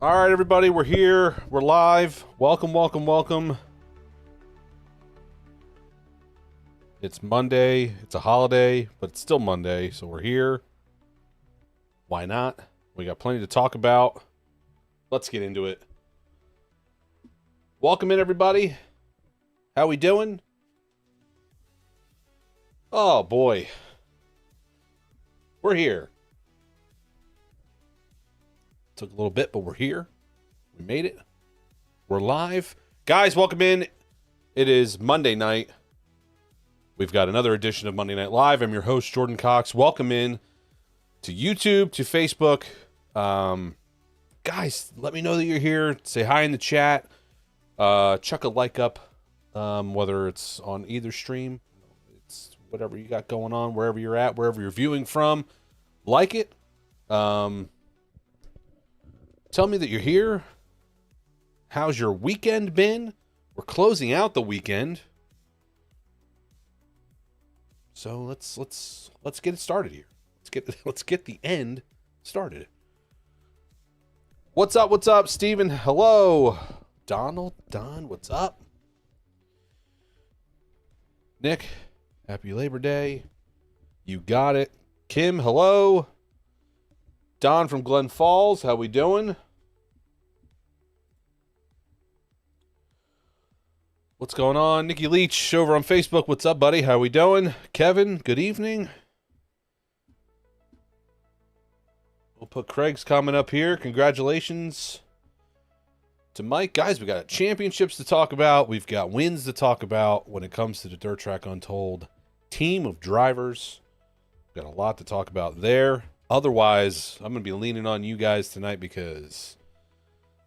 All right, everybody, we're here. We're live. Welcome, welcome, welcome. It's Monday. It's a holiday, but it's still Monday, so we're here. Why not? We got plenty to talk about. Let's get into it. Welcome in, everybody. How we doing? Oh, boy. We're here. Took a little bit, but we're here. We made it. We're live. Guys, welcome in. It is Monday night. We've got another edition of Monday Night Live. I'm your host, Jordon Cox. Welcome in to YouTube, to Facebook. Guys, let me know that you're here. Say hi in the chat. Chuck a like up, whether it's on either stream. It's whatever you got going on, wherever you're at, wherever you're viewing from. Like it. Tell me that you're here. How's your weekend been? We're closing out the weekend. So let's get it started here. Let's get the end started. What's up, Steven? Hello. Donald, Don, what's up? Nick, happy Labor Day. You got it. Kim, hello. Don from Glen Falls, how we doing? What's going on? Nikki Leach over on Facebook. What's up, buddy? How we doing? Kevin, good evening. We'll put Craig's comment up here. Congratulations to Mike. Guys, we got championships to talk about. We've got wins to talk about when it comes to the Dirt Track Untold team of drivers. Got a lot to talk about there. Otherwise, I'm going to be leaning on you guys tonight because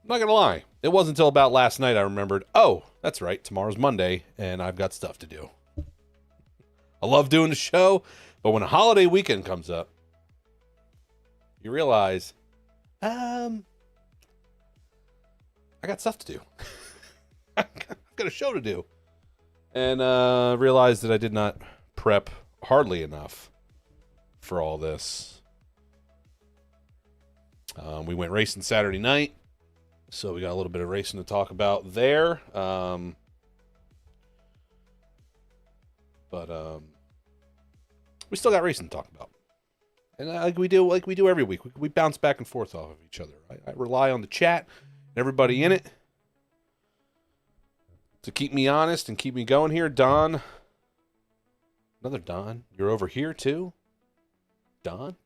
I'm not going to lie. It wasn't until about last night I remembered, oh, that's right, tomorrow's Monday, and I've got stuff to do. I love doing the show, but when a holiday weekend comes up, you realize, I got stuff to do. I've got a show to do. And realized that I did not prep hardly enough for all this. We went racing Saturday night, so we got a little bit of racing to talk about there. But we still got racing to talk about, and like we do every week, we bounce back and forth off of each other. I rely on the chat and everybody in it to keep me honest and keep me going here. Don, another Don, you're over here too. Don.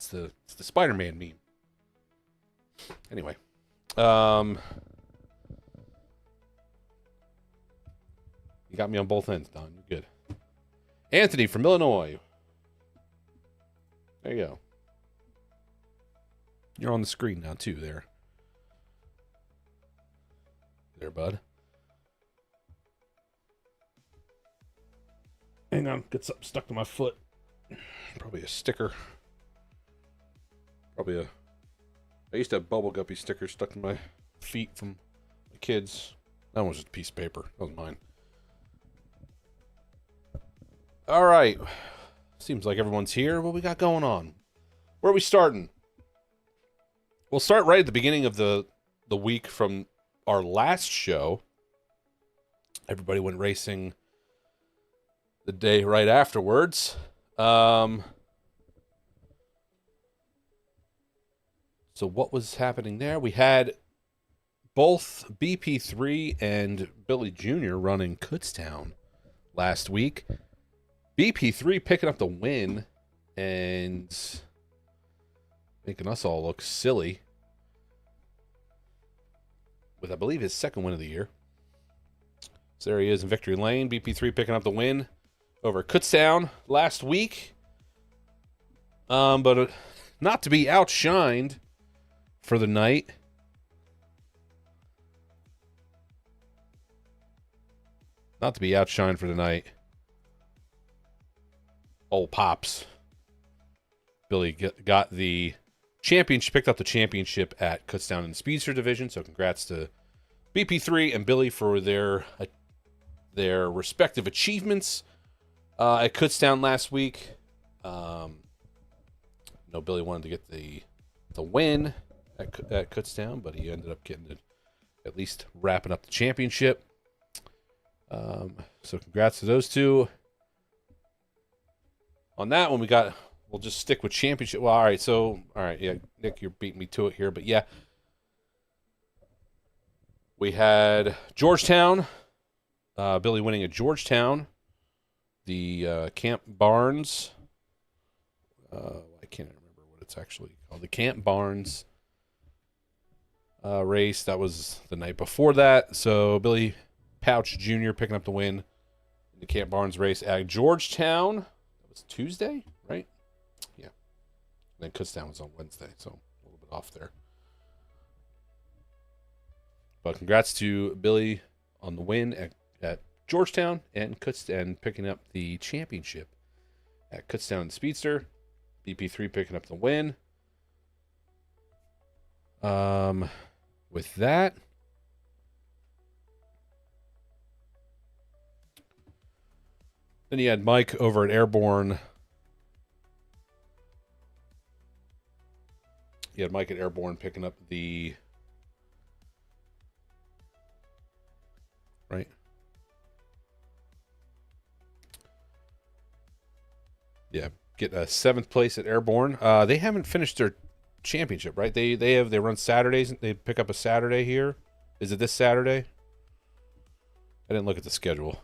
It's the Spider-Man meme. Anyway, you got me on both ends, Don. You're good. Anthony from Illinois. There you go. You're on the screen now too. There, bud. Hang on, get something stuck to my foot. Probably a sticker. I used to have Bubble Guppy stickers stuck in my feet from the kids. That one was just a piece of paper. That was mine. All right. Seems like everyone's here. What we got going on? Where are we starting? We'll start right at the beginning of the week from our last show. Everybody went racing the day right afterwards. So what was happening there? We had both BP3 and Billy Jr. running Kutztown last week. BP3 picking up the win and making us all look silly with, I believe, his second win of the year. So there he is in victory lane. BP3 picking up the win over Kutztown last week. But not to be outshined for the night. Not to be outshined for the night. Old Pops. Billy got the championship, picked up the championship at Kutztown in the Speedster division. So congrats to BP3 and Billy for their respective achievements at Kutztown last week. No, Billy wanted to get the win at Kutztown, but he ended up getting to at least wrapping up the championship. So congrats to those two. On that one, we'll just stick with championship. Well, all right, yeah, Nick, you're beating me to it here, but yeah. We had Georgetown, Billy winning at Georgetown, the Camp Barnes, I can't remember what it's actually called, the Camp Barnes race. That was the night before that, so Billy Pauch Jr. picking up the win in the Camp Barnes race at Georgetown. That was Tuesday, right? Yeah. And then Kutztown was on Wednesday, so a little bit off there. But congrats to Billy on the win at Georgetown and picking up the championship at Kutztown Speedster. BP3 picking up the win. With that, then you had Mike over at Airborne. You had Mike at Airborne picking up the... Right? Yeah, get a 7th place at Airborne. They haven't finished their championship, right? They run Saturdays. They pick up a Saturday here. Is it this Saturday? I didn't look at the schedule.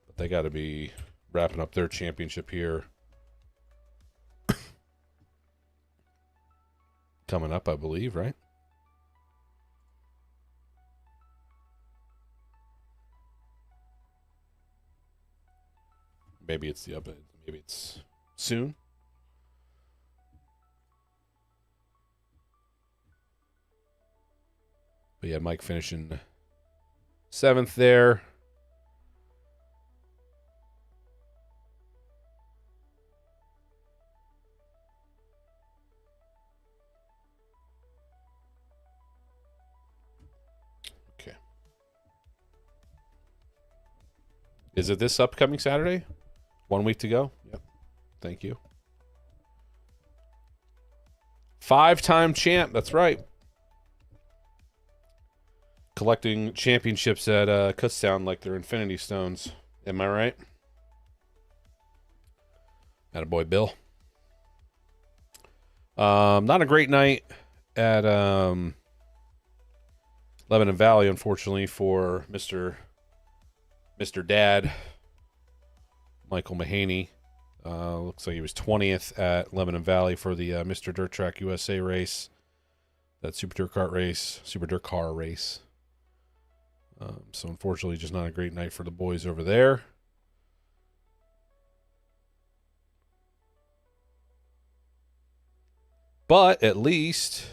But they got to be wrapping up their championship here. Coming up, I believe, right? Maybe it's maybe it's soon. But yeah, Mike finishing 7th there. Okay. Is it this upcoming Saturday? 1 week to go? Yep. Thank you. 5-time champ. That's right. Collecting championships at Kutztown like they're Infinity Stones. Am I right? Attaboy, Bill. Not a great night at Lebanon Valley, unfortunately, for Mr. Dad, Michael Mahaney. Looks like he was 20th at Lebanon Valley for the Mr. Dirt Track USA race. That Super Dirt Car race. So unfortunately, just not a great night for the boys over there. But at least,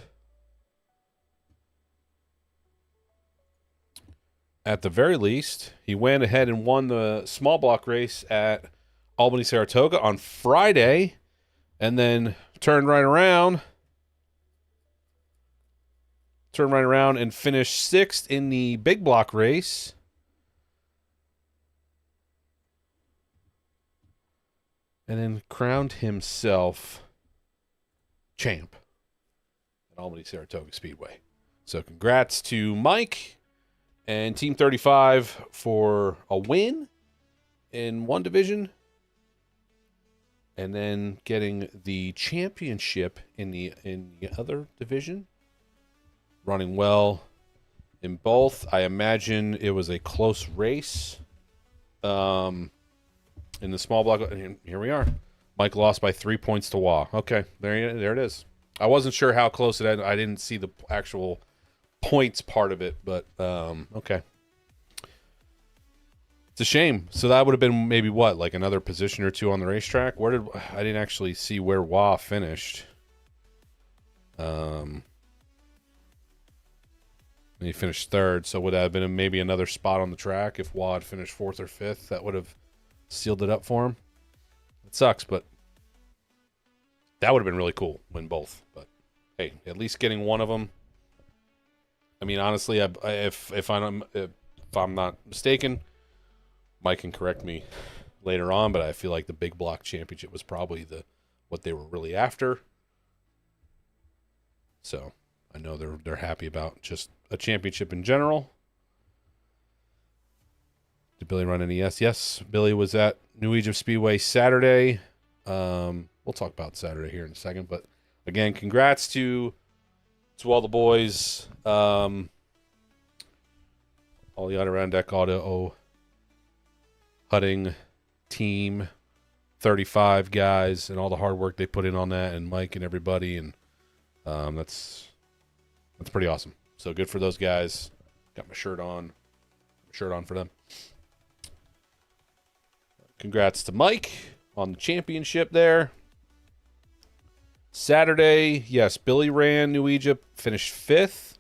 at the very least, he went ahead and won the small block race at Albany Saratoga on Friday, and then turned right around and finished 6th in the big block race. And then crowned himself champ at Albany Saratoga Speedway. So congrats to Mike and Team 35 for a win in one division, and then getting the championship in the other division. Running well in both. I imagine it was a close race in the small block. And here we are. Mike lost by 3 points to Wah. Okay, there it is. I wasn't sure how close it ended. I didn't see the actual points part of it, but okay. It's a shame. So that would have been maybe what, like another position or two on the racetrack? I didn't actually see where Wah finished. He finished 3rd, so would that have been maybe another spot on the track if Wah had finished 4th or 5th? That would have sealed it up for him. It sucks, but that would have been really cool. Win both, but hey, at least getting one of them. I mean, honestly, if I'm not mistaken, Mike can correct me later on, but I feel like the big block championship was probably the what they were really after. So I know they're happy about just a championship in general. Did Billy run any? Yes. Billy was at New Egypt Speedway Saturday. We'll talk about Saturday here in a second, but again, congrats to all the boys. All the Adirondack Auto Hutting team, 35 guys, and all the hard work they put in on that, and Mike and everybody, and that's pretty awesome. So good for those guys. Got my shirt on for them. Congrats to Mike on the championship there. Saturday, yes, Billy ran New Egypt, finished 5th.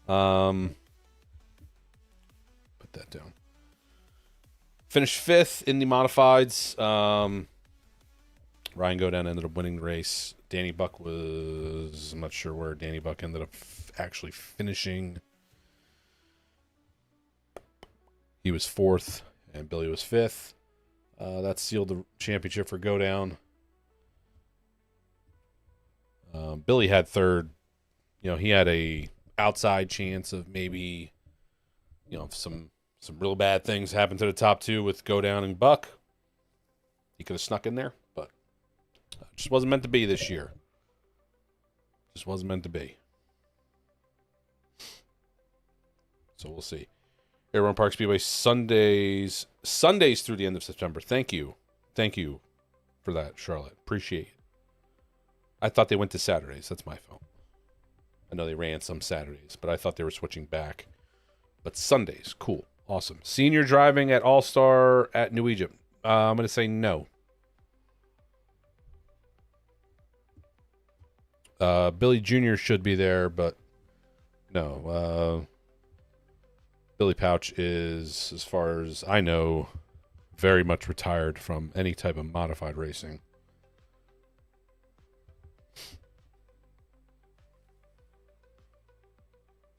Put that down. Finished 5th in the modifieds. Ryan Godown ended up winning the race. Danny Buck was... I'm not sure where Danny Buck ended up actually finishing. He was 4th, and Billy was 5th. That sealed the championship for Godown. Billy had 3rd. You know, he had a outside chance of maybe, you know, some real bad things happen to the top 2 with Godown and Buck. He could have snuck in there, but it just wasn't meant to be this year. Just wasn't meant to be. So we'll see. Airborne Park Speedway Sundays through the end of September. Thank you for that, Charlotte. Appreciate it. I thought they went to Saturdays. That's my fault. I know they ran some Saturdays, but I thought they were switching back. But Sundays, cool, awesome. Senior driving at All-Star at New Egypt. I'm going to say no. Billy Jr. should be there, but no. Billy Pauch is, as far as I know, very much retired from any type of modified racing.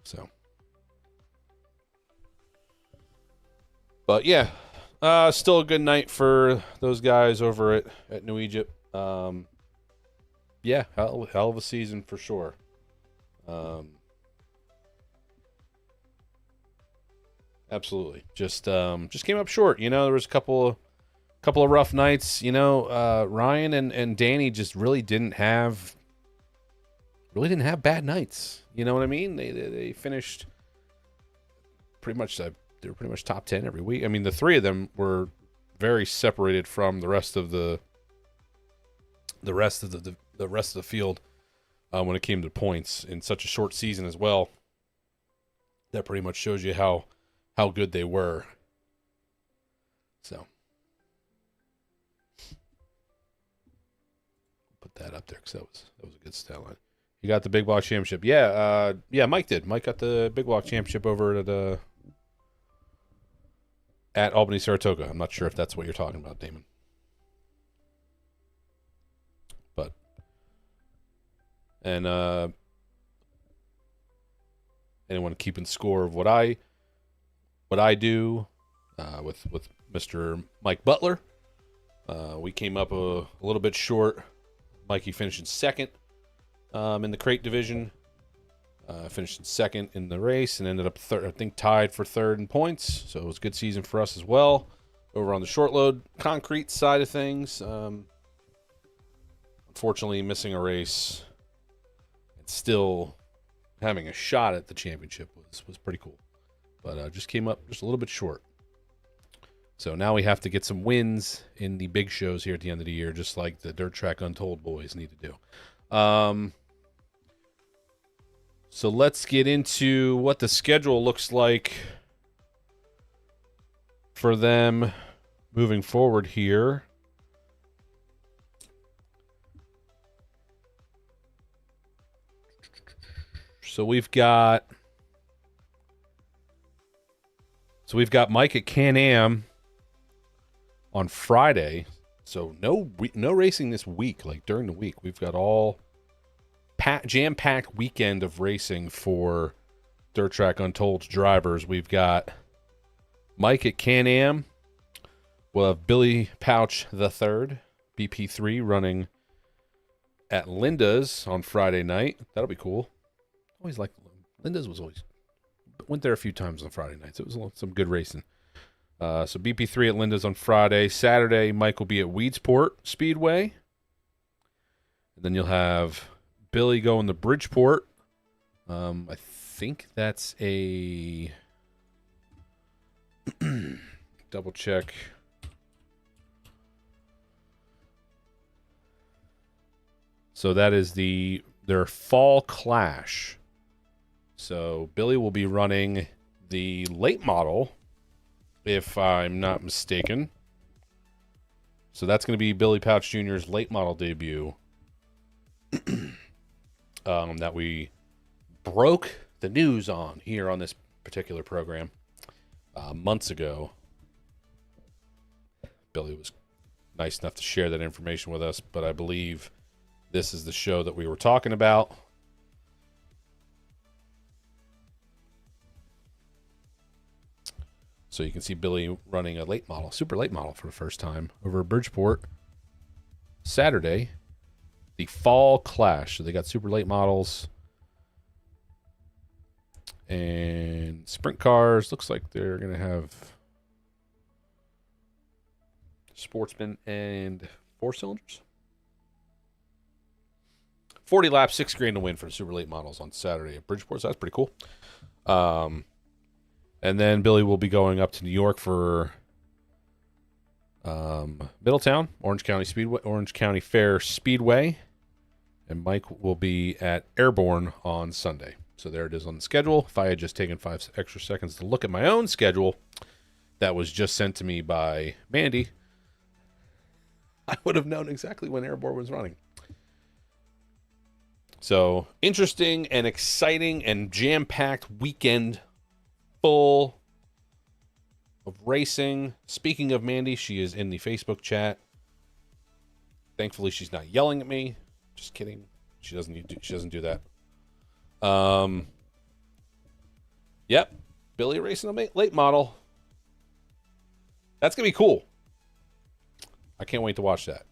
So, but yeah, still a good night for those guys over at New Egypt. Yeah, hell of a season for sure. Absolutely. Just came up short. You know, there was a couple of rough nights. You know, Ryan and Danny just really didn't have bad nights. You know what I mean? They finished pretty much. They were pretty much top 10 every week. I mean, the 3 of them were very separated from the rest of the rest of the field when it came to points in such a short season as well. That pretty much shows you how good they were. So put that up there because that was a good stat line. You got the Big Block Championship. Yeah, Mike did. Mike got the Big Block Championship over at Albany, Saratoga. I'm not sure if that's what you're talking about, Damon. But and anyone keeping score of what I do with Mr. Mike Butler. We came up a little bit short. Mikey finishing 2nd in the crate division. Finished in 2nd in the race and ended up I think tied for 3rd in points. So it was a good season for us as well. Over on the short load concrete side of things, unfortunately missing a race and still having a shot at the championship was pretty cool. But just came up just a little bit short. So now we have to get some wins in the big shows here at the end of the year, just like the Dirt Track Untold boys need to do. So let's get into what the schedule looks like for them moving forward here. So we've got Mike at Can-Am on Friday. So no racing this week. Like during the week, we've got all jam-packed weekend of racing for Dirt Track Untold drivers. We've got Mike at Can-Am. We'll have Billy Pauch the third, BP3, running at Linda's on Friday night. That'll be cool. Always liked Linda's. Went there a few times on Friday nights. It was some good racing. So BP3 at Linda's on Friday. Saturday, Mike will be at Weedsport Speedway. And then you'll have Billy going to Bridgeport. I think that's a double check. So that is their fall clash. So Billy will be running the late model, if I'm not mistaken. So that's going to be Billy Pauch Jr.'s late model debut. That we broke the news on here on this particular program months ago. Billy was nice enough to share that information with us, but I believe this is the show that we were talking about. So you can see Billy running a late model, super late model for the first time over at Bridgeport. Saturday, the fall clash. So they got super late models and sprint cars. Looks like they're going to have sportsman and 4 cylinders. 40 laps, $6,000 to win for the super late models on Saturday at Bridgeport. So that's pretty cool. And then Billy will be going up to New York for Middletown, Orange County Fair Speedway. And Mike will be at Airborne on Sunday. So there it is on the schedule. If I had just taken 5 extra seconds to look at my own schedule that was just sent to me by Mandee, I would have known exactly when Airborne was running. So, interesting and exciting and jam-packed weekend full of racing. Speaking of Mandee, she is in the Facebook chat. Thankfully, she's not yelling at me. Just kidding. She doesn't do that. Yep. Billy racing a late model. That's going to be cool. I can't wait to watch that.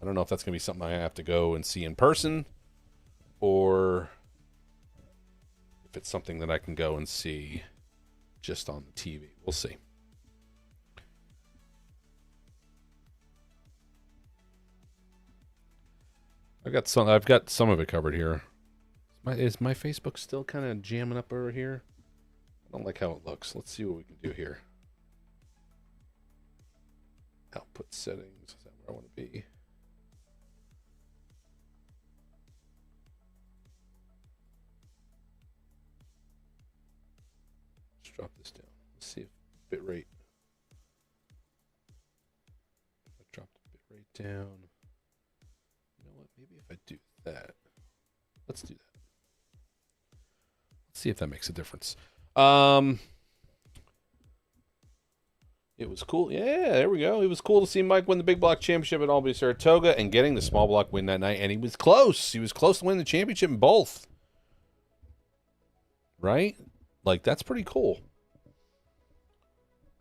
I don't know if that's going to be something I have to go and see in person, or if it's something that I can go and see just on the TV. We'll see. I've got some of it covered here. Is my Facebook still kind of jamming up over here? I don't like how it looks. Let's see what we can do here. Output settings. Is that where I want to be? Let's drop this down. Let's see if bitrate. If I drop the bitrate down. You know what? Maybe if I do that. Let's do that. Let's see if that makes a difference. It was cool. Yeah, there we go. It was cool to see Mike win the big block championship at Albany, Saratoga, and getting the small block win that night. And he was close. He was close to winning the championship in both. Right? Like, that's pretty cool.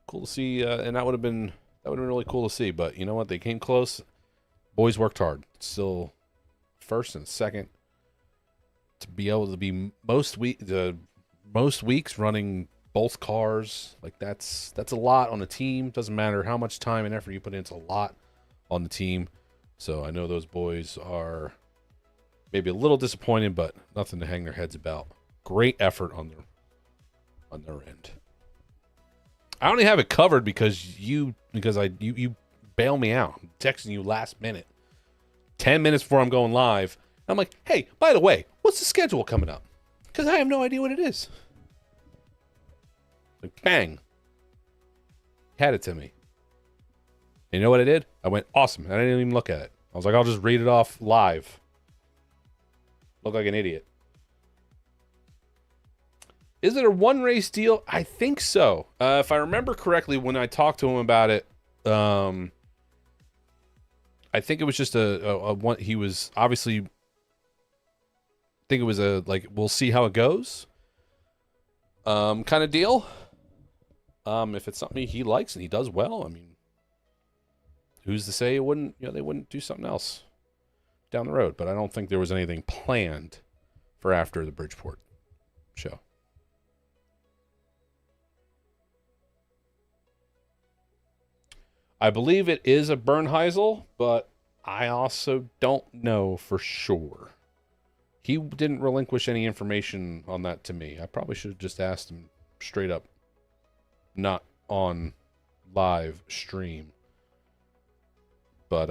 Cool to see, and that would have been really cool to see. But you know what? They came close. Boys worked hard. Still first and second. To be able to be most weeks running both cars, like that's a lot on a team. Doesn't matter how much time and effort you put in, it's a lot on the team. So I know those boys are maybe a little disappointed, but nothing to hang their heads about. Great effort on their end. I only have it covered because you bail me out. I'm texting you last minute, 10 minutes before I'm going live. I'm like, hey, by the way, what's the schedule coming up? Because I have no idea what it is. Like, bang. Had it to me. And you know what I did? I went, awesome. And I didn't even look at it. I was like, I'll just read it off live. Look like an idiot. Is it a one-race deal? I think so. If I remember correctly, when I talked to him about it, I think it was just a one. He was obviously... I think it was a, like, we'll see how it goes kind of deal. If it's something he likes and he does well, I mean, who's to say it wouldn't, they wouldn't do something else. down the road, but I don't think there was anything planned for after the Bridgeport show. I believe it is a Bernheisel, but I also don't know for sure. He didn't relinquish any information on that to me. I probably should have just asked him straight up, not on live stream. But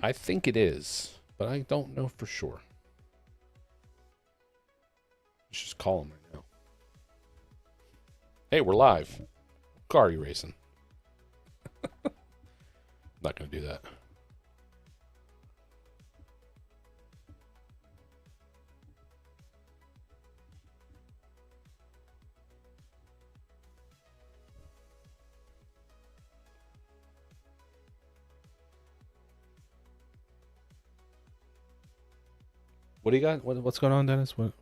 I think it is, but I don't know for sure. Let's just call him right now. Hey, we're live. What car are you racing? Not going to do that. What do you got? What's going on, Dennis? What?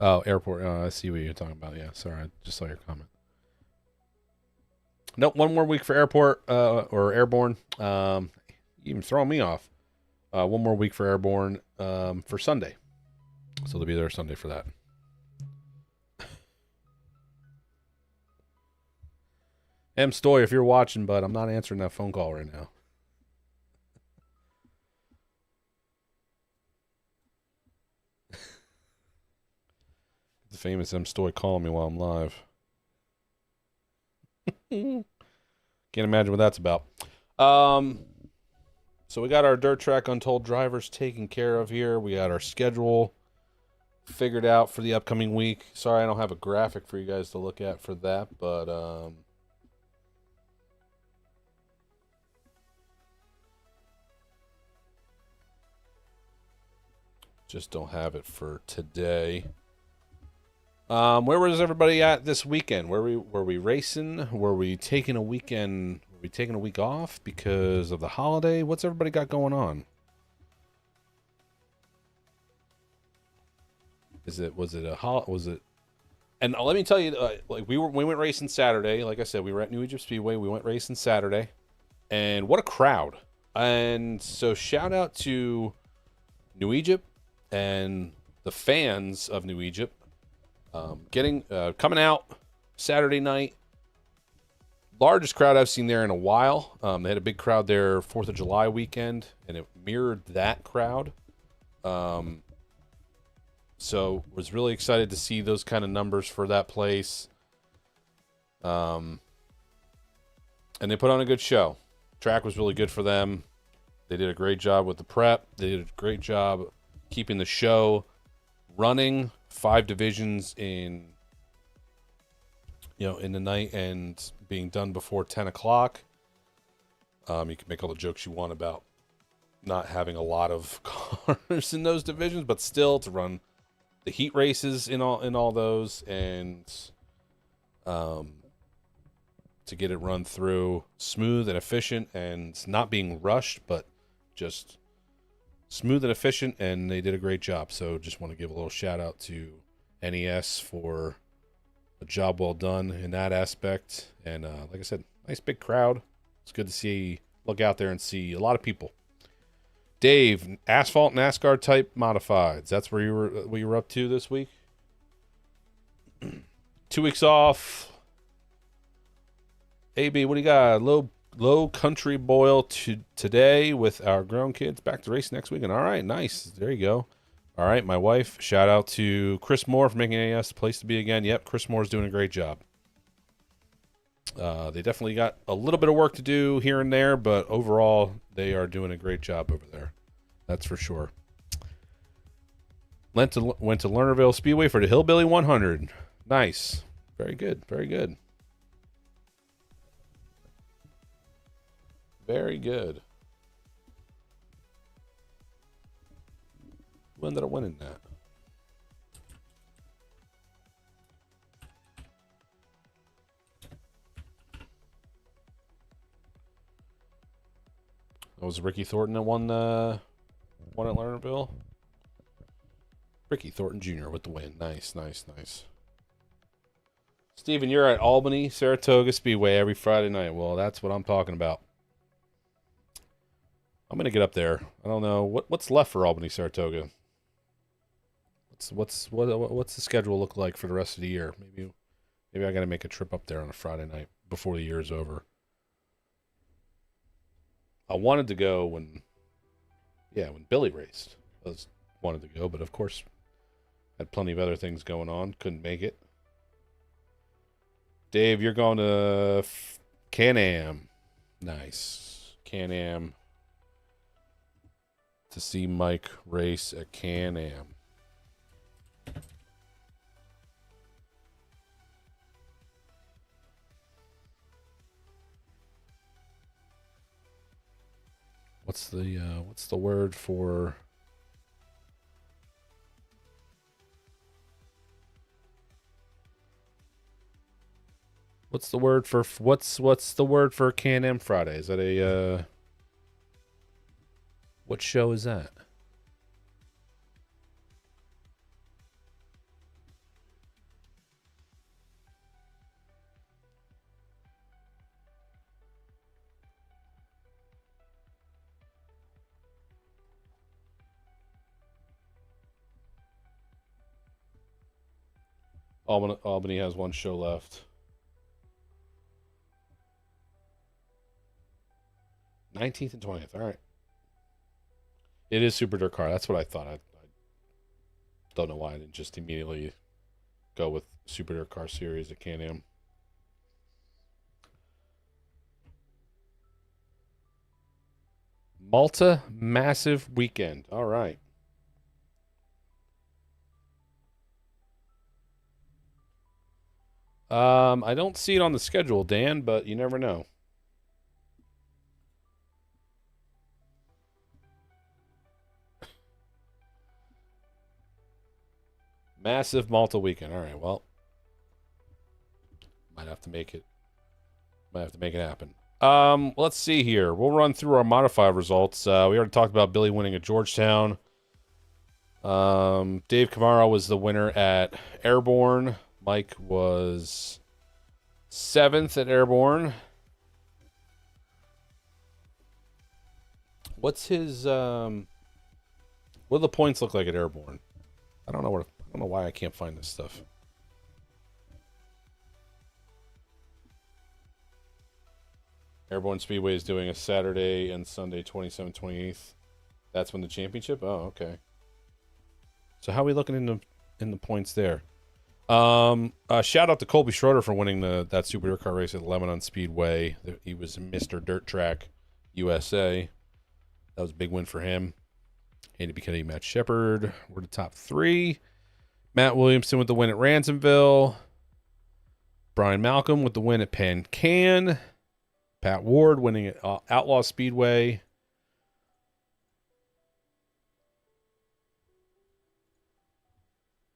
Oh, airport. I see what you're talking about. Yeah, sorry. I just saw your comment. Nope, one more week for airport or airborne. You even throwing me off. One more week for airborne for Sunday. So they'll be there Sunday for that. M. Stoy, if you're watching, but I'm not answering that phone call right now. The famous M. Stoy calling me while I'm live. Can't imagine what that's about. So we got our Dirt Track Untold drivers taken care of here. We got our schedule figured out for the upcoming week. Sorry, I don't have a graphic for you guys to look at for that, but just don't have it for today. Where was everybody at this weekend? Were we racing? Were we taking a weekend? Were we taking a week off because of the holiday? What's everybody got going on? Was it a holiday? Was it? And let me tell you, like we went racing Saturday. Like I said, we were at New Egypt Speedway. We went racing Saturday, and what a crowd! And so shout out to New Egypt and the fans of New Egypt. Coming out Saturday night, largest crowd I've seen there in a while. They had a big crowd there 4th of July weekend, and it mirrored that crowd. So was really excited to see those kind of numbers for that place. And they put on a good show. Track was really good for them. They did a great job with the prep. They did a great job keeping the show running. 5 divisions in the night and being done before 10 o'clock. You can make all the jokes you want about not having a lot of cars in those divisions, but still to run the heat races in all those and to get it run through smooth and efficient and not being rushed, but just smooth and efficient, and they did a great job. So just want to give a little shout out to NES for a job well done in that aspect. And like I said, nice big crowd. It's good to look out there and see a lot of people. Dave, asphalt NASCAR type modifieds. That's where you were up to this week. 2 weeks off. AB, what do you got? Low country boil today with our grown kids. Back to race next weekend. All right, nice. There you go. All right, my wife. Shout out to Chris Moore for making AS the place to be again. Yep, Chris Moore's doing a great job. They definitely got a little bit of work to do here and there, but overall, they are doing a great job over there. That's for sure. Went to Lernerville Speedway for the Hillbilly 100. Nice. Very good. Very good. Very good. Who ended up winning that? That was Ricky Thornton that won at Lernerville. Ricky Thornton Jr. with the win. Nice, nice, nice. Steven, you're at Albany, Saratoga Speedway every Friday night. Well, that's what I'm talking about. I'm gonna get up there. I don't know what's left for Albany, Saratoga. What's the schedule look like for the rest of the year? Maybe I gotta make a trip up there on a Friday night before the year is over. I wanted to go when Billy raced. Wanted to go, but of course had plenty of other things going on. Couldn't make it. Dave, you're going to Can-Am. Nice. Can-Am. To see Mike race at Can-Am. What's the word for what's the word for Can-Am Friday? Is that a what show is that? Albany has one show left. 19th and 20th. All right. It is Super Dirt Car. That's what I thought. I don't know why I didn't just immediately go with Super Dirt Car Series at Can-Am. Malta Massive Weekend. All right. I don't see it on the schedule, Dan, but you never know. Massive Malta weekend. All right, well, might have to make it happen. Let's see here. We'll run through our modified results. We already talked about Billy winning at Georgetown. Dave Camaro was the winner at Airborne. Mike was 7th at Airborne. What's his what do the points look like at Airborne? I don't know why I can't find this stuff. Airborne Speedway is doing a Saturday and Sunday, 27th, 28th. That's when the championship? Oh, okay. So how are we looking in the points there? Shout out to Colby Schroeder for winning that Super Dirt Car race at Lebanon Speedway. He was Mr. Dirt Track USA. That was a big win for him. Andy Buchanan, Matt Shepard were the top 3. Matt Williamson with the win at Ransomville. Brian Malcolm with the win at Pan Can. Pat Ward winning at Outlaw Speedway.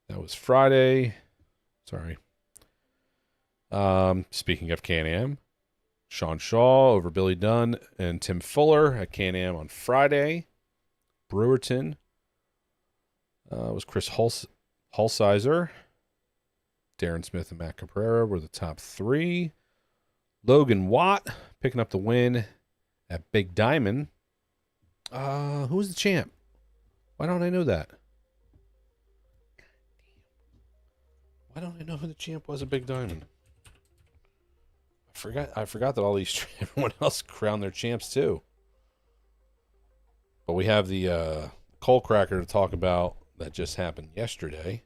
That was Friday. Sorry. Speaking of Can-Am, Sean Shaw over Billy Dunn and Tim Fuller at Can-Am on Friday. Brewerton was Chris Hulsizer. Darren Smith and Matt Cabrera were the top 3. Logan Watt picking up the win at Big Diamond. Who's the champ? Why don't I know that? Why don't I know who the champ was at Big Diamond? I forgot that everyone else crowned their champs too. But we have the coal cracker to talk about that just happened yesterday.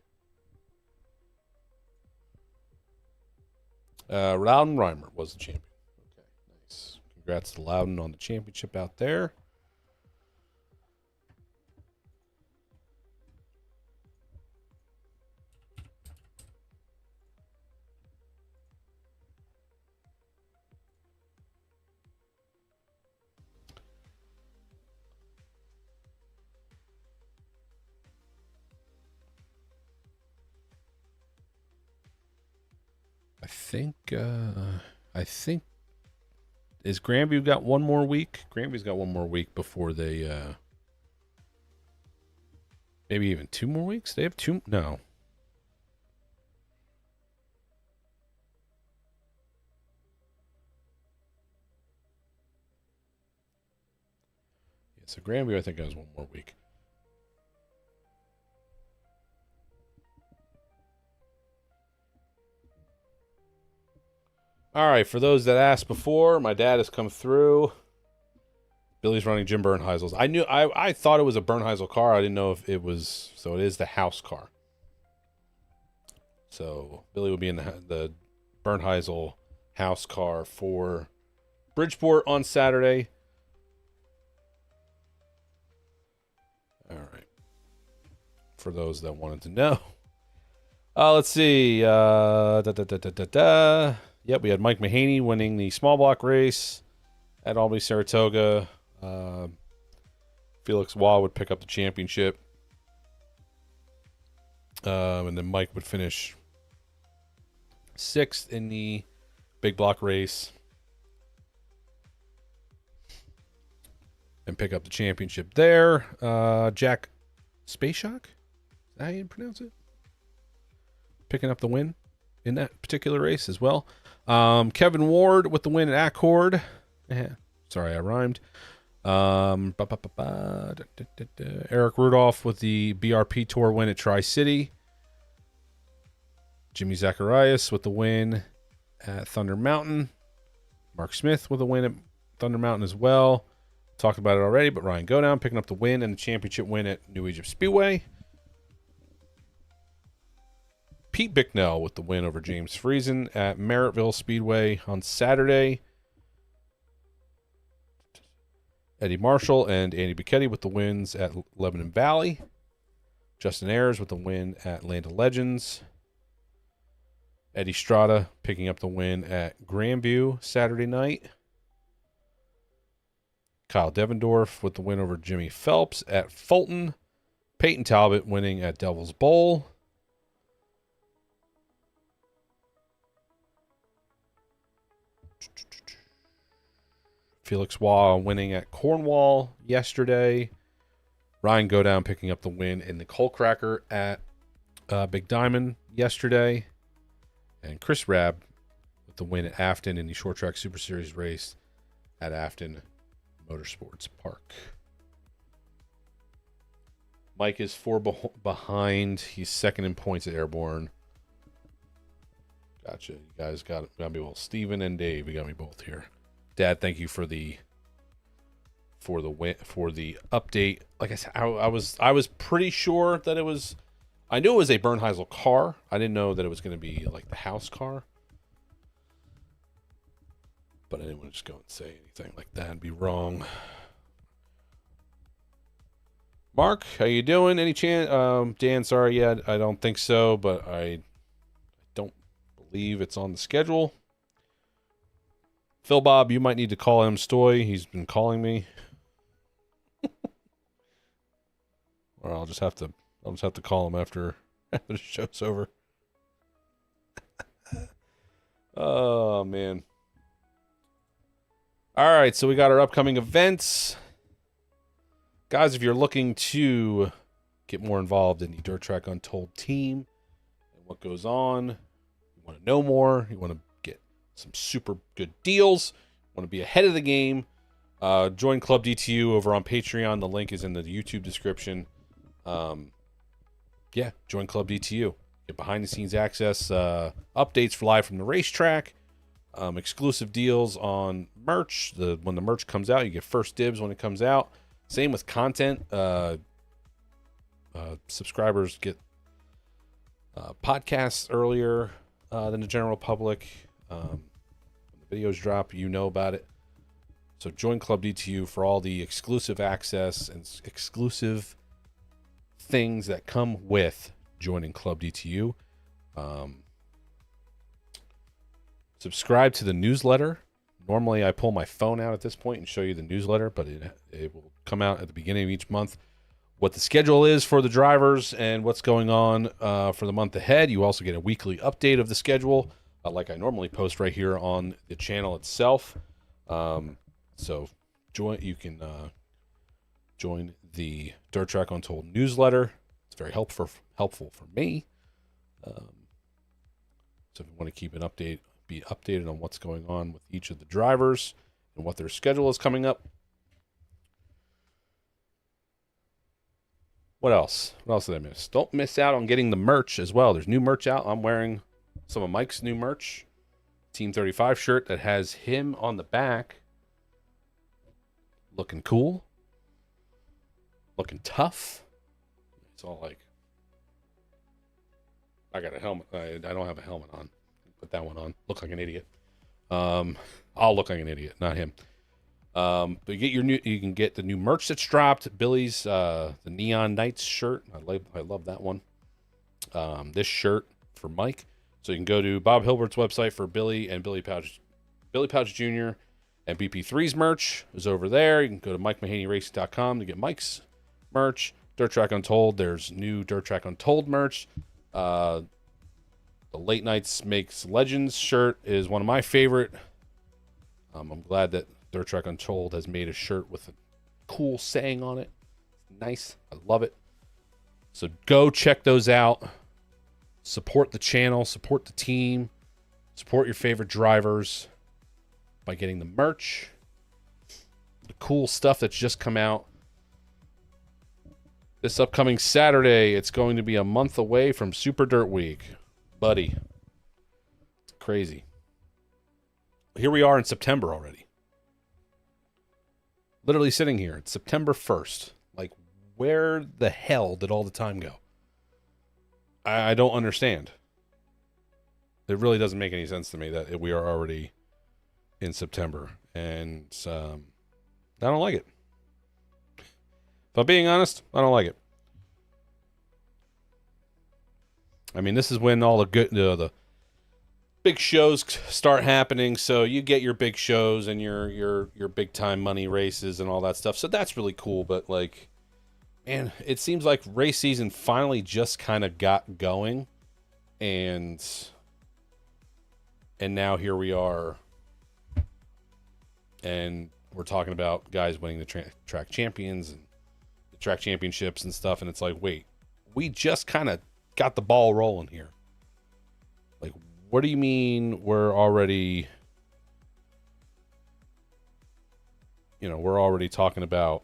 Loudon Reimer was the champion. Okay, nice. Congrats to Loudon on the championship out there. I think Is Grandview got one more week? Grandview's got one more week before they, maybe even 2 more weeks? They have 2, no. Yeah, so Grandview, I think, has 1 more week. All right, for those that asked before, my dad has come through. Billy's running Jim Bernheisel's. I thought it was a Bernheisel car. I didn't know if it was, so it is the house car. So Billy will be in the Bernheisel house car for Bridgeport on Saturday. All right. For those that wanted to know. Let's see. Yep, we had Mike Mahaney winning the small block race at Albany Saratoga. Felix Waugh would pick up the championship. And then Mike would finish 6th in the big block race and pick up the championship there. Jack Spacek? Is that how you pronounce it? Picking up the win in that particular race as well. Kevin Ward with the win at Accord. Sorry, I rhymed. Eric Rudolph with the BRP Tour win at Tri-City. Jimmy Zacharias with the win at Thunder Mountain. Mark Smith with a win at Thunder Mountain as well. Talked about it already, but Ryan Godown picking up the win and the championship win at New Egypt Speedway. Pete Bicknell with the win over James Friesen at Merrittville Speedway on Saturday. Eddie Marshall and Andy Bicchetti with the wins at Lebanon Valley. Justin Ayers with the win at Land of Legends. Eddie Strada picking up the win at Grandview Saturday night. Kyle Devendorf with the win over Jimmy Phelps at Fulton. Peyton Talbot winning at Devil's Bowl. Felix Waugh winning at Cornwall yesterday. Ryan Godown picking up the win in the Coal Cracker at Big Diamond yesterday. And Chris Rabb with the win at Afton in the Short Track Super Series race at Afton Motorsports Park. Mike is 4 behind. He's 2nd in points at Airborne. Gotcha. You guys got me both. Steven and Dave, you got me both here. Dad, thank you for the update. Like I said, I was pretty sure that it was. I knew it was a Bernheisel car. I didn't know that it was going to be like the house car. But I didn't want to just go and say anything like that and be wrong. Mark, how you doing? Any chance? Dan, sorry, yeah, I don't think so, but I don't believe it's on the schedule. Phil Bob, you might need to call him Stoy. He's been calling me. Or I'll just have to call him after the show's over. Oh man. All right, so we got our upcoming events. Guys, if you're looking to get more involved in the Dirt Track Untold team and what goes on, you want to know more, you want to get some super good deals, want to be ahead of the game, join Club DTU over on Patreon. The link is in the YouTube description. Yeah, join Club DTU. Get behind-the-scenes access, updates for live from the racetrack, exclusive deals on merch. When the merch comes out, you get first dibs when it comes out. Same with content. Subscribers get podcasts earlier than the general public. When the videos drop, you know about it. So join Club DTU for all the exclusive access and exclusive things that come with joining Club DTU. Subscribe to the newsletter. Normally I pull my phone out at this point and show you the newsletter, but it will come out at the beginning of each month what the schedule is for the drivers and what's going on for the month ahead. You also get a weekly update of the schedule, like I normally post right here on the channel itself. So you can join the Dirt Track Untold newsletter. It's very helpful for me. So if you want to be updated on what's going on with each of the drivers and what their schedule is coming up. What else? What else did I miss? Don't miss out on getting the merch as well. There's new merch out. I'm wearing some of Mike's new merch. Team 35 shirt that has him on the back. Looking cool. Looking tough. It's all like, I got a helmet. I don't have a helmet on. Put that one on. Look like an idiot. I'll look like an idiot, not him. But you can get the new merch that's dropped. Billy's the Neon Knights shirt. I love that one. This shirt for Mike. So you can go to Bob Hilbert's website for Billy and Billy Pauch Jr. and BP3's merch is over there. You can go to MikeMahaneyRacing.com to get Mike's merch. Dirt Track Untold. There's new Dirt Track Untold merch. The Late Nights Makes Legends shirt is one of my favorite. I'm glad that Dirt Track Untold has made a shirt with a cool saying on it. Nice. I love it. So go check those out. Support the channel. Support the team. Support your favorite drivers by getting the merch. The cool stuff that's just come out. This upcoming Saturday, it's going to be a month away from Super Dirt Week. Buddy. It's crazy. Here we are in September already. Literally sitting here. It's September 1st. Like, where the hell did all the time go? I don't understand. It really doesn't make any sense to me that we are already in September. And I don't like it. If I'm being honest, I don't like it. I mean, this is when all the big shows start happening. So you get your big shows and your big time money races and all that stuff. So that's really cool. But like, man, it seems like race season finally just kind of got going, and now here we are, and we're talking about guys winning the track champions and the track championships and stuff. And it's like, wait, we just kind of got the ball rolling here. Like, what do you mean we're already talking about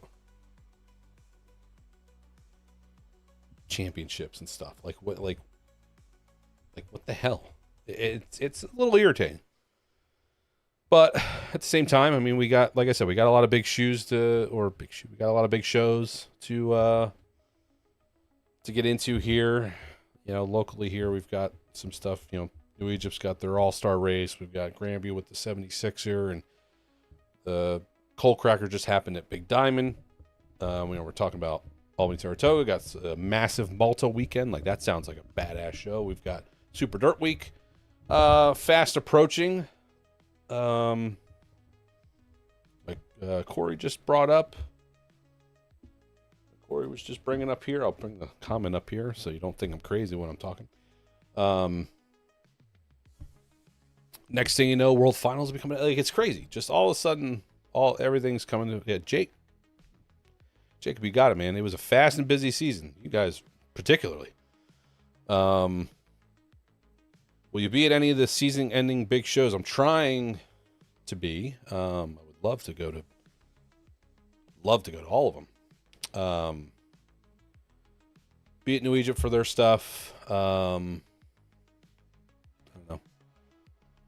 championships and stuff? Like what the hell? It's a little irritating. But at the same time, I mean, we got, like I said, we got a lot of big shows to get into here. Locally here, we've got some stuff. New Egypt's got their all-star race. We've got Grandview with the 76er, and the Coal Cracker just happened at Big Diamond. We're talking about Albany, Saratoga. Got a massive Malta weekend. Like, that sounds like a badass show. We've got Super Dirt Week fast approaching. Like Corey just brought up. Corey was just bringing up here. I'll bring the comment up here so you don't think I'm crazy when I'm talking. Next thing you know, World Finals will be coming. Like, it's crazy. Just all of a sudden, everything's coming to. Yeah, Jacob, you got it, man. It was a fast and busy season. You guys, particularly. Will you be at any of the season-ending big shows? I'm trying to be. I would love to go to all of them. Be at New Egypt for their stuff. I don't know.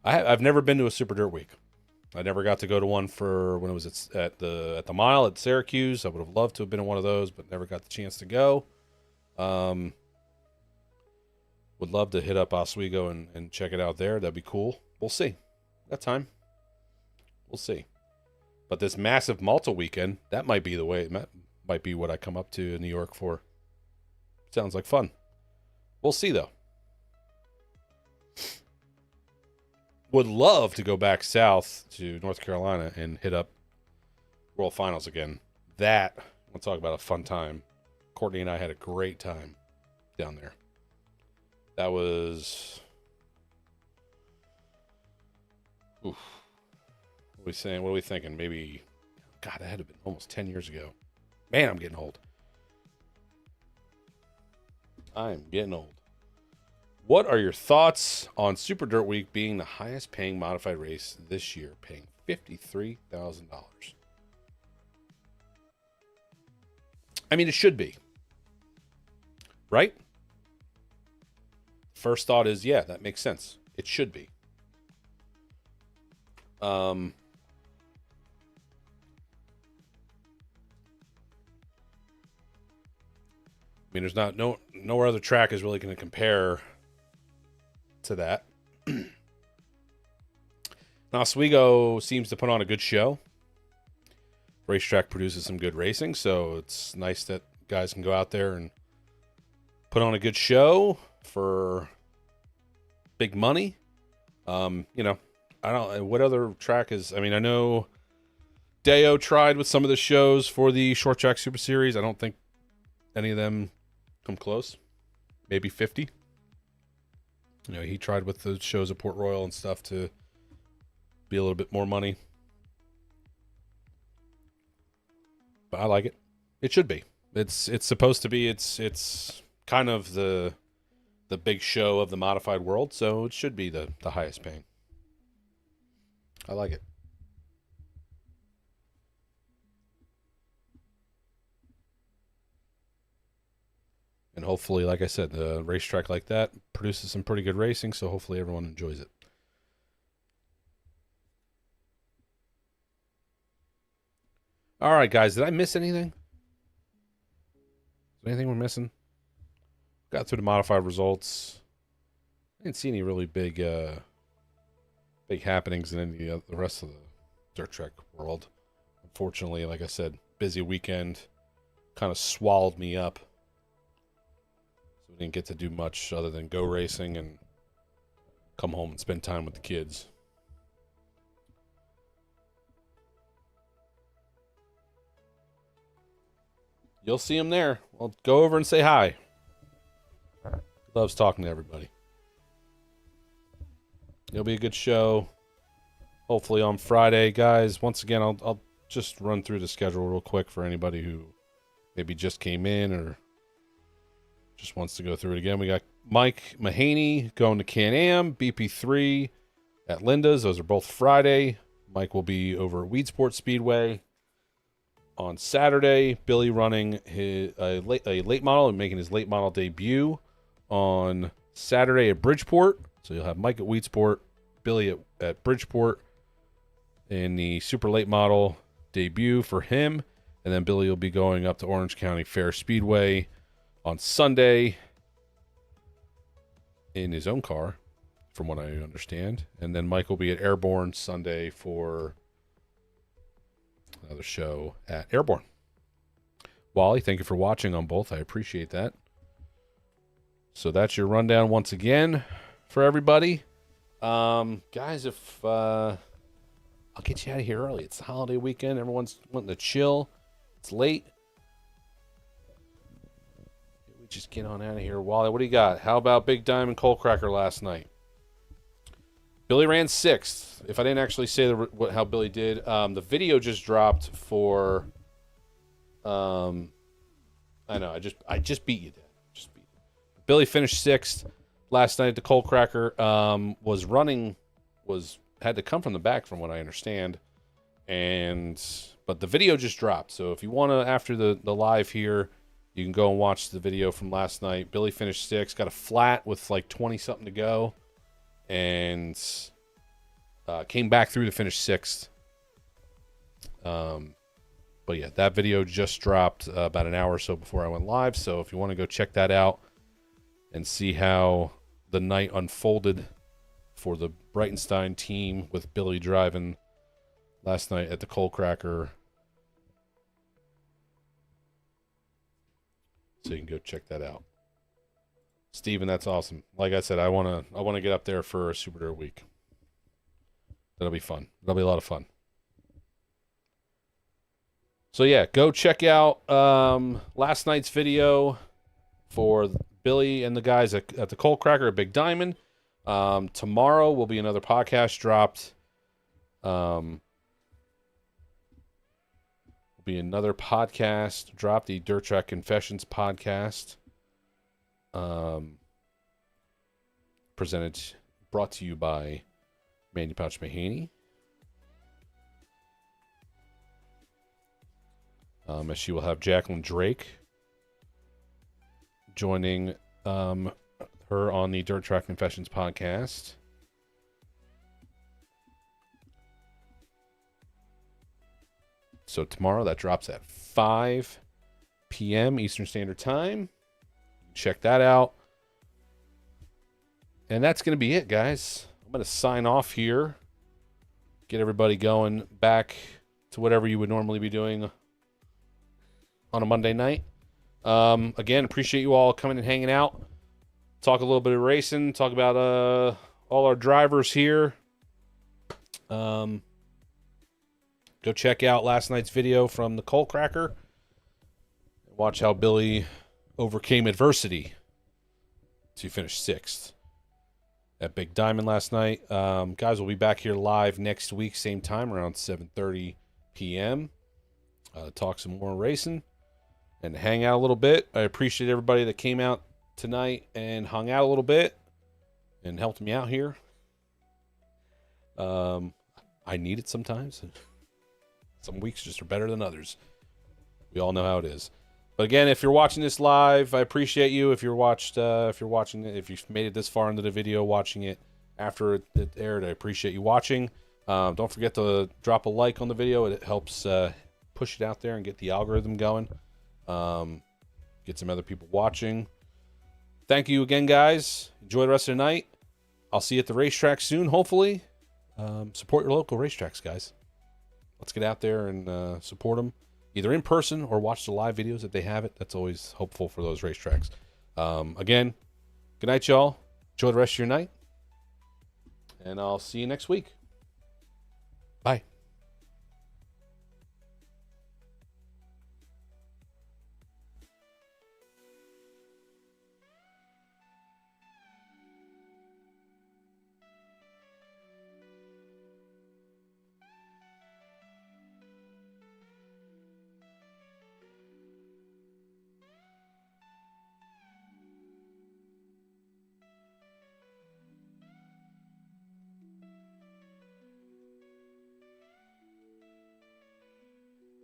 I've never been to a Super Dirt Week. I never got to go to one for when it was at the mile at Syracuse. I would have loved to have been in one of those, but never got the chance to go. Would love to hit up Oswego and check it out there. That'd be cool. We'll see. Got time. We'll see. But this massive Malta weekend, that might be the way. It might be what I come up to New York for. Sounds like fun. We'll see, though. Would love to go back south to North Carolina and hit up World Finals again. We'll talk about a fun time. Courtney and I had a great time down there. That was... Oof. What are we saying? What are we thinking? Maybe, God, that had to have been almost 10 years ago. Man, I'm getting old. I'm getting old. What are your thoughts on Super Dirt Week being the highest paying modified race this year, paying $53,000? I mean, it should be. Right? First thought is, yeah, that makes sense. It should be. I mean, there's nowhere other track is really going to compare to that. Now, Oswego seems to put on a good show. Racetrack produces some good racing, so it's nice that guys can go out there and put on a good show for big money. You know, I don't. What other track is? I mean, I know Deo tried with some of the shows for the Short Track Super Series. I don't think any of them come close. Maybe 50. You know, he tried with the shows at Port Royal and stuff to be a little bit more money. But I like it. It should be. It's supposed to be. It's kind of the big show of the modified world, so it should be the highest paying. I like it. And hopefully, like I said, the racetrack like that produces some pretty good racing, so hopefully everyone enjoys it. All right, guys, did I miss anything? Is there anything we're missing? Got through the modified results. I didn't see any really big happenings in any of the rest of the dirt track world. Unfortunately, like I said, busy weekend kind of swallowed me up. So we didn't get to do much other than go racing and come home and spend time with the kids. You'll see him there. Well, go over and say hi. Loves talking to everybody. It'll be a good show. Hopefully on Friday, guys. Once again, I'll just run through the schedule real quick for anybody who maybe just came in or just wants to go through it again. We got Mike Mahaney going to Can-Am, BP3 at Linda's. Those are both Friday. Mike will be over at Weedsport Speedway on Saturday. Billy running a late model and making his late model debut on Saturday at Bridgeport. So you'll have Mike at Weedsport, Billy at Bridgeport in the super late model debut for him. And then Billy will be going up to Orange County Fair Speedway on Sunday in his own car, from what I understand. And then Mike will be at Airborne Sunday for another show at Airborne. Wally, thank you for watching on both. I appreciate that. So that's your rundown once again for everybody. Guys, if I'll get you out of here early. It's the holiday weekend. Everyone's wanting to chill. It's late. We just get on out of here. Wally, what do you got? How about Big Diamond Coal Cracker last night? Billy ran 6th. If I didn't actually say how Billy did, the video just dropped for. I know. I just beat you, Dad. Billy finished 6th last night. The Coal Cracker had to come from the back, from what I understand, but the video just dropped. So if you want to, after the live here, you can go and watch the video from last night. Billy finished 6th, got a flat with like 20 something to go, and came back through to finish 6th. But yeah, that video just dropped about an hour or so before I went live. So if you want to go check that out and see how the night unfolded for the Breitenstein team with Billy driving last night at the Coal Cracker. So you can go check that out. Steven, that's awesome. Like I said, I wanna get up there for a Super Dirt Week. That'll be fun. That'll be a lot of fun. So yeah, go check out last night's video for Billy and the guys at the Coal Cracker at Big Diamond. Tomorrow will be another podcast dropped be another podcast drop, the Dirt Track Confessions podcast. Brought to you by Mandee, Pauch, Mahaney. As she will have Jacqueline Drake joining her on the Dirt Track Confessions podcast. So tomorrow that drops at 5 p.m. Eastern Standard Time. Check that out. And that's going to be it, guys. I'm going to sign off here. Get everybody going back to whatever you would normally be doing on a Monday night. Again, appreciate you all coming and hanging out. Talk a little bit of racing. Talk about all our drivers here. Go check out last night's video from the Colt Cracker. Watch how Billy overcame adversity to finish 6th at Big Diamond last night. Guys, we'll be back here live next week, same time, around 7:30 p.m. Talk some more racing and hang out a little bit. I appreciate everybody that came out tonight and hung out a little bit and helped me out here. I need it sometimes. Some weeks just are better than others. We all know how it is. But again, if you're watching this live, I appreciate you. If you've made it this far into the video, watching it after it aired, I appreciate you watching. Don't forget to drop a like on the video. It helps push it out there and get the algorithm going. Get some other people watching. Thank you again, guys. Enjoy the rest of the night. I'll see you at the racetrack soon, hopefully. Support your local racetracks, guys. Let's get out there and support them, either in person or watch the live videos if they have it. That's always hopeful for those racetracks. Again, good night, y'all. Enjoy the rest of your night. And I'll see you next week. Bye.